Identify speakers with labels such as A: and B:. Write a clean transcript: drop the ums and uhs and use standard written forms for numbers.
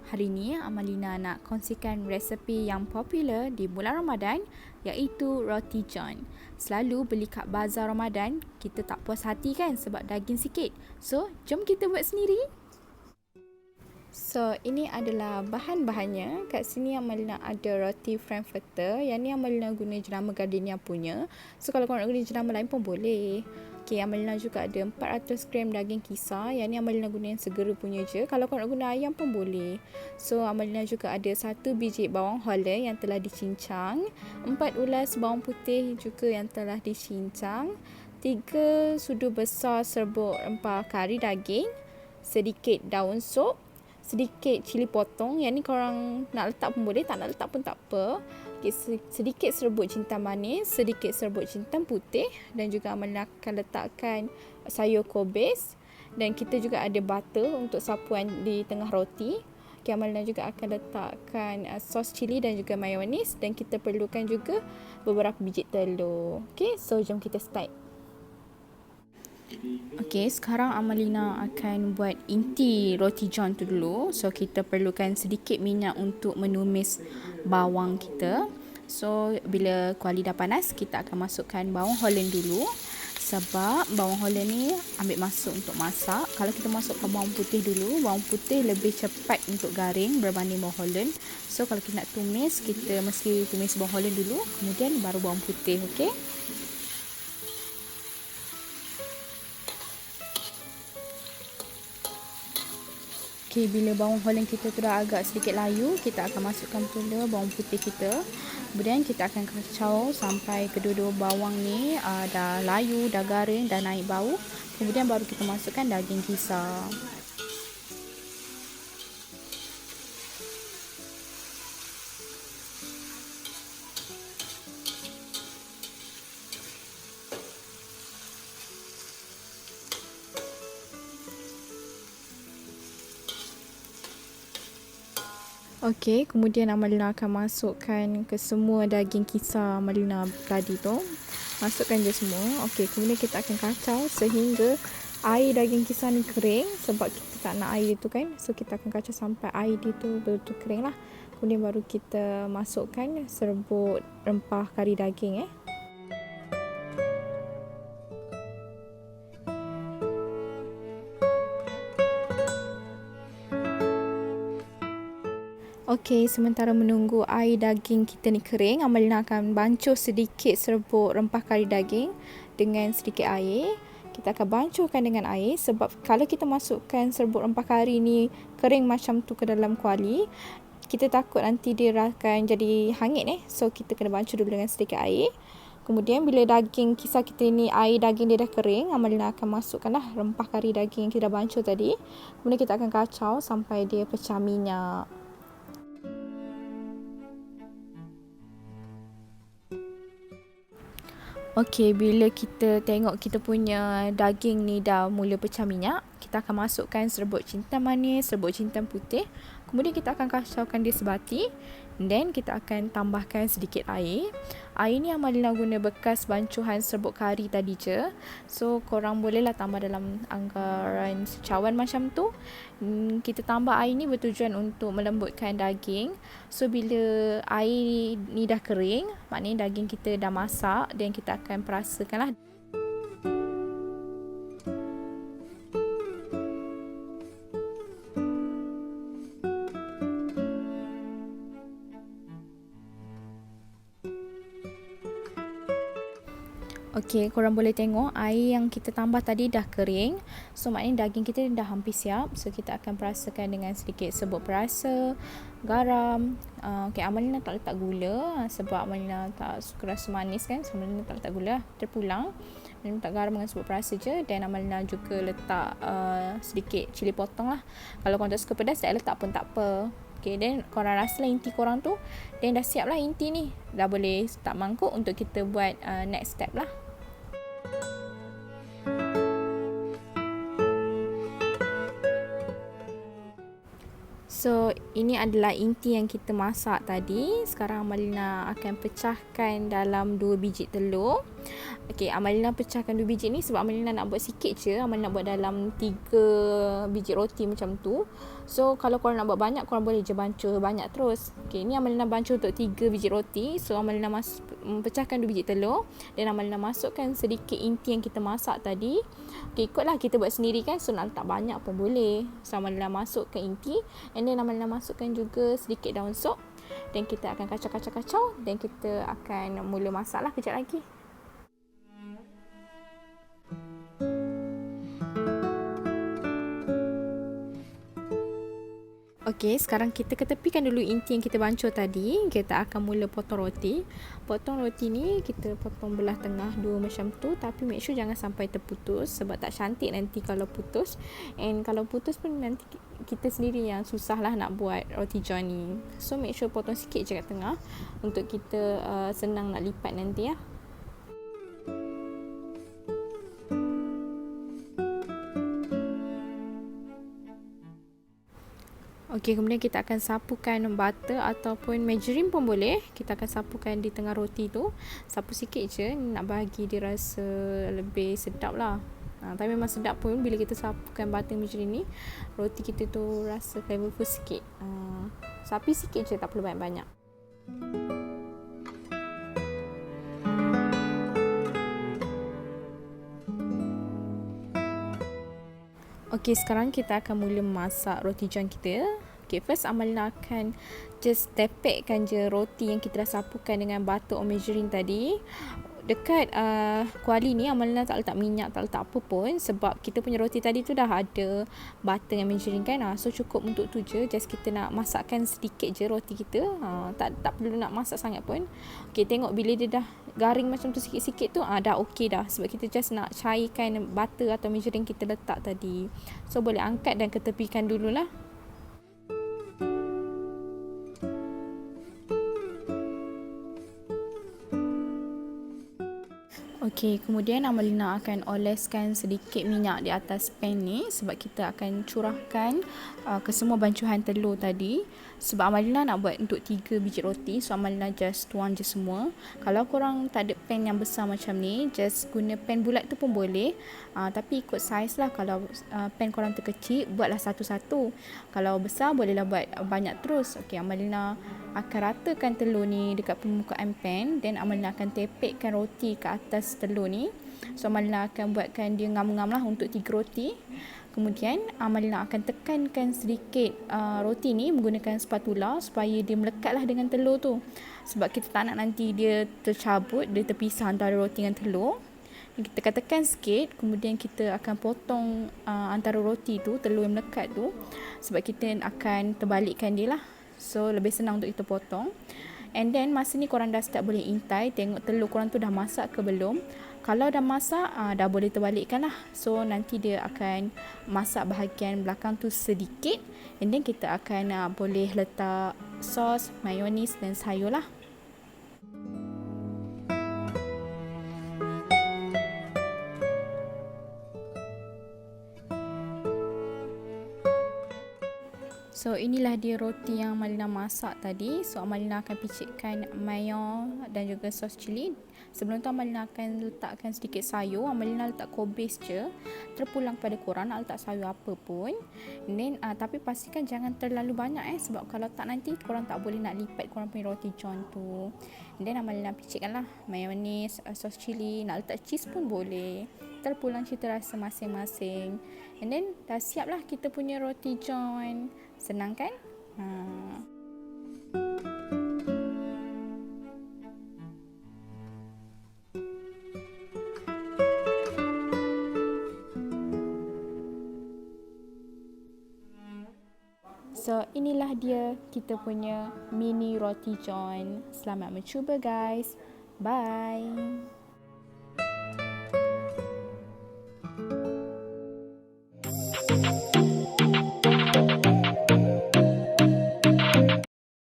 A: Hari ni Amalina nak kongsikan resepi yang popular di bulan Ramadan, iaitu roti john. Selalu beli kat bazar Ramadan, kita tak puas hati kan sebab daging sikit. So, jom kita buat sendiri. So, ini adalah bahan-bahannya. Kat sini Amalina ada roti frankfurter. Yang ni Amalina guna jenama Gardenia punya. So, kalau korang nak guna jenama lain pun boleh. Okay, Amalina juga ada 400 gram daging kisar. Yang ni Amalina guna yang segera punya je. Kalau korang nak guna ayam pun boleh. So, Amalina juga ada 1 biji bawang Holland yang telah dicincang. 4 ulas bawang putih juga yang telah dicincang. 3 sudu besar serbuk rempah kari daging. Sedikit daun sop. Sedikit cili potong. Yang ni korang nak letak pun boleh, tak nak letak pun tak apa. Okay, sedikit serbuk jintan manis, sedikit serbuk jintan putih, dan juga Amalina akan letakkan sayur kobis, dan kita juga ada butter untuk sapuan di tengah roti. Okay, Amalina juga akan letakkan sos cili dan juga mayonis, dan kita perlukan juga beberapa biji telur. Okay, so jom kita start. Okay, sekarang Amalina akan buat inti roti john tu dulu. So, kita perlukan sedikit minyak untuk menumis bawang kita. So, bila kuali dah panas, kita akan masukkan bawang Holland dulu. Sebab bawang Holland ni ambil masa untuk masak. Kalau kita masukkan bawang putih dulu, bawang putih lebih cepat untuk garing berbanding bawang Holland. So, kalau kita nak tumis, kita mesti tumis bawang Holland dulu, kemudian baru bawang putih, okay? Okay, bila bawang Holland kita tu dah agak sedikit layu, kita akan masukkan pula bawang putih kita. Kemudian kita akan kacau sampai kedua-dua bawang ni dah layu, dah garing, dah naik bau. Kemudian baru kita masukkan daging kisar. Okey, kemudian Amalina akan masukkan ke semua daging kisar Amalina tadi tu. Masukkan je semua. Okey, kemudian kita akan kacau sehingga air daging kisar ni kering, sebab kita tak nak air tu kan. So, kita akan kacau sampai air dia tu betul-betul kering lah. Kemudian baru kita masukkan serbuk rempah kari daging . Okey, sementara menunggu air daging kita ni kering, Amalina akan bancuh sedikit serbuk rempah kari daging dengan sedikit air. Kita akan bancuhkan dengan air, sebab kalau kita masukkan serbuk rempah kari ni kering macam tu ke dalam kuali, kita takut nanti dia akan jadi hangit . So, kita kena bancuh dulu dengan sedikit air. Kemudian bila daging kisar kita ni, air daging dia dah kering, Amalina akan masukkanlah rempah kari daging yang kita dah bancuh tadi. Kemudian kita akan kacau sampai dia pecah minyak. Okey, bila kita tengok kita punya daging ni dah mula pecah minyak, kita akan masukkan serbuk jintan manis, serbuk jintan putih. Kemudian kita akan kacaukan dia sebati. Then kita akan tambahkan sedikit air. Air ni Amalina guna bekas bancuhan serbuk kari tadi je. So, korang bolehlah tambah dalam anggaran secawan macam tu. Kita tambah air ni bertujuan untuk melembutkan daging. So, bila air ni dah kering, maknanya daging kita dah masak, dan kita akan perasakanlah. Okey, korang boleh tengok air yang kita tambah tadi dah kering. So, maknanya daging kita dah hampir siap. So, kita akan perasakan dengan sedikit serbuk perasa, garam. Okey, Amalina tak letak gula sebab Amalina tak suka rasa manis kan. So, Amalina tak letak gula, terpulang. Amalina letak garam dengan serbuk perasa je. Dan Amalina juga letak sedikit cili potong lah. Kalau korang tak suka pedas, tak letak pun tak apa. Okay, then korang rasalah inti korang tu. Dan dah siap lah inti ni. Dah boleh start mangkuk untuk kita buat next step lah. So, ini adalah inti yang kita masak tadi. Sekarang Amalina akan pecahkan dalam 2 biji telur. Okay, Amalina pecahkan 2 biji ni sebab Amalina nak buat sikit je. Amalina nak buat dalam 3 biji roti macam tu. So, kalau korang nak buat banyak, korang boleh je bancuh banyak terus. Okay, ni Amalina bancuh untuk 3 biji roti. So, Amalina pecahkan 2 biji telur. Dan Amalina masukkan sedikit inti yang kita masak tadi. Okay, ikutlah kita buat sendiri kan. So, nak letak banyak pun boleh. So, Amalina masukkan inti. And then Amalina masukkan juga sedikit daun sop. Dan kita akan kacau-kacau-kacau. Dan kita akan mula masak lah kejap lagi. Okey, sekarang kita ketepikan dulu inti yang kita bancuh tadi. Kita akan mula potong roti. Potong roti ni kita potong belah tengah 2 macam tu, tapi make sure jangan sampai terputus sebab tak cantik nanti kalau putus. And kalau putus pun nanti kita sendiri yang susah lah nak buat roti john ni. So make sure potong sikit je kat tengah untuk kita senang nak lipat nanti ya. Okey, kemudian kita akan sapukan butter ataupun margarine pun boleh. Kita akan sapukan di tengah roti tu. Sapu sikit je nak bagi dia rasa lebih sedap lah. Tapi memang sedap pun bila kita sapukan butter margarine ni. Roti kita tu rasa flavorful sikit. Sapi sikit je, tak perlu banyak-banyak. Okey, sekarang kita akan mula masak roti john kita. Okay, first Amalina akan just tepekkan je roti yang kita dah sapukan dengan butter or margarine tadi. Dekat kuali ni Amalina tak letak minyak, tak letak apa pun sebab kita punya roti tadi tu dah ada butter dengan margarine kan. So cukup untuk tu je. Just kita nak masakkan sedikit je roti kita. Tak perlu nak masak sangat pun. Okay, tengok bila dia dah garing macam tu sikit-sikit tu dah okey dah sebab kita just nak cairkan butter atau margarine kita letak tadi. So boleh angkat dan ketepikan dululah. Okey, kemudian Amalina akan oleskan sedikit minyak di atas pan ni sebab kita akan curahkan ke semua bancuhan telur tadi. Sebab Amalina nak buat untuk 3 biji roti, so Amalina just tuang je semua. Kalau korang tak ada pan yang besar macam ni, just guna pan bulat tu pun boleh. Tapi ikut saiz lah. Kalau pan korang terkecil, buatlah satu-satu. Kalau besar, bolehlah buat banyak terus. Okey, Amalina akan ratakan telur ni dekat permukaan pan. Dan Amalina akan tepekkan roti ke atas telur ni. So Amalina akan buatkan dia ngam-ngam lah untuk 3 roti. Kemudian Amalina akan tekankan sedikit roti ni menggunakan spatula supaya dia melekatlah dengan telur tu. Sebab kita tak nak nanti dia tercabut, dia terpisah antara roti dengan telur. Kita tekan sikit, kemudian kita akan potong antara roti tu, telur yang melekat tu. Sebab kita akan terbalikkan dia lah. So lebih senang untuk kita potong. And then masa ni korang dah start boleh intai, tengok telur korang tu dah masak ke belum. Kalau dah masak, dah boleh terbalikkan lah. So nanti dia akan masak bahagian belakang tu sedikit. And then kita akan boleh letak sos, mayonis dan sayur lah. So inilah dia roti yang Amalina masak tadi. So Amalina akan picitkan mayo dan juga sos cili. Sebelum tu Amalina akan letakkan sedikit sayur. Amalina letak kobis je. Terpulang pada korang nak letak sayur apa pun. Then, tapi pastikan jangan terlalu banyak sebab kalau tak nanti korang tak boleh nak lipat korang punya roti john tu. Then Amalina picitkan lah mayonis, sos cili. Nak letak cheese pun boleh. Terpulang cita rasa masing-masing. And then dah siap lah kita punya roti john. Senang kan? So inilah dia kita punya mini roti john. Selamat mencuba guys. Bye.